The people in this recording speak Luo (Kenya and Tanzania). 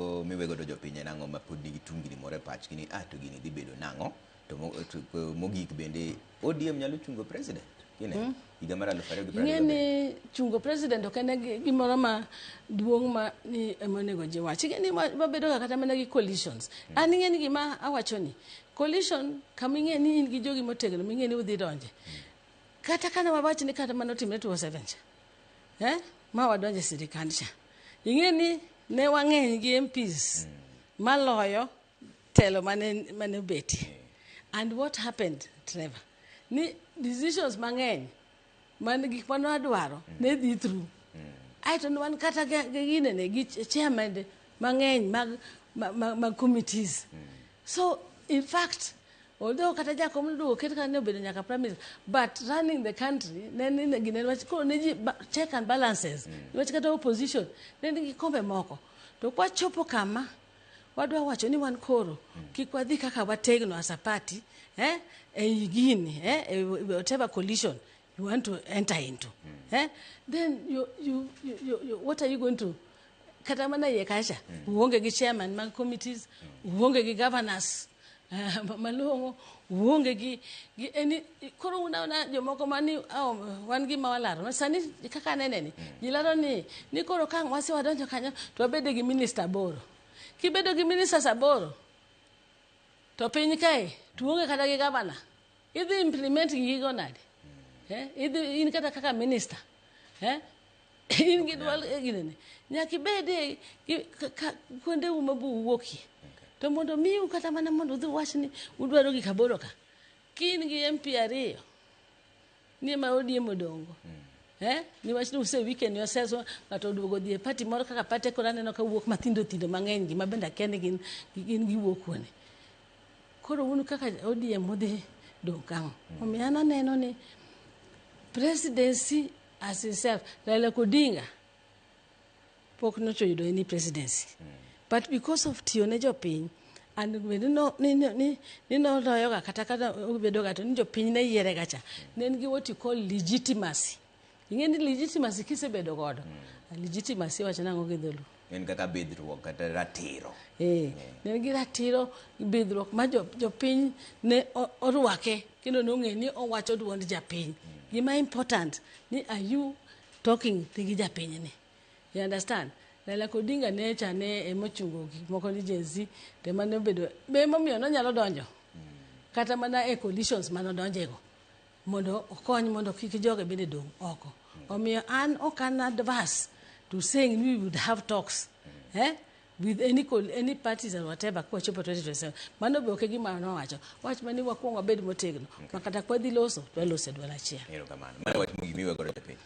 mago miwego do jopinye nango ma pod nigi tungni more pachgi ni to gini dhi bedo nango to mogik bende ODM nyalo chungo president kine higa mar 2020 ngeni chungo president ok en gimoro ma duong' ma ni emonego ji wach ngeni wabedo kata mana gi coalitions an ngeni gima awacho ni coalition kaming'e ni in gi jogi motegno ming'e ni udhi donje kata kana wawacho ni kata mano timre 27 cha ma wadonje sirikand cha ing'e ni ne wang'eny gi MPs maloyo telo mane beti and what happened Trevor ni decisions mang'eny man gik mano adwaro ne dhi through aito wan kata gine ne gi chairman mang'eny mag committees so in fact although kata jakom duo ket kan ne obedo nyaka prime minister but running the country ne gine wach ko ne ji check and balances wach kata opposition ne nigi kombe moko to kwa chopo kama wadwa wacho ni wan koro kik wadhi kaka wategno as a party gini whatever coalition you want to enter into then you what are you going to kata mana ye kasha uonge gi chairman mag committees uonge gi governors malongo uonge gi eni koro una jomoko mani wan gi mawalaro sani kaka neneni jilaro ni koro kan wasi wadonjo kanyo to wabede gi minister boro kibedo gi minister saboro to piny kae tuonge kata gi governor idhi implement gigo nade idhi in kata kaka minister in gi dwal ginene nyaki bede kuonde umabu wuoki to mondo miu kata mana mondo udhi wach ni udwaro gi kaboro ka kin gi MP ariyo ni ma ODM modongo ni wach ni use weekend yourselves ngato duogo dhi e party moro kaka party ko naneno ka wuok mathindo mang'eny gi mabenda kende gin gi wuok kuone koro unu kaka ODM modhi dong kang omiyo aneno ni presidency as itself Raila Odinga pok nochoyudo any presidency but because of tiyo ne jopiny and no loyo ga kata obedo ga to ni jopiny ne yiere gacha ne ngi what you call legitimacy ing'eni legitimacy kisebedo godo legitimacy wacho nango gi dholu en kaka bidruok kata ratiro ne gi ratiro bidruok ma jopiny ne orwake kendo nong'e ni owacho duond japiny gima important ni are you talking to gi japiny ni you understand Raila Odinga ne chane emochungo gik moko ni jenzi te mane obedo be momiyo no nyalo donjo kata mana e coalitions mano donjego mondo okony mondo kik joge bende dong oko omiyo an okan adverse to saying we would have talks with any parties or whatever kwa chopo 2027 mano be okegi mano wacho wach mani wakuongo bed motegno makata kwa dhi loso to loso dwala chia kamano mano wach mugimiwe gore piny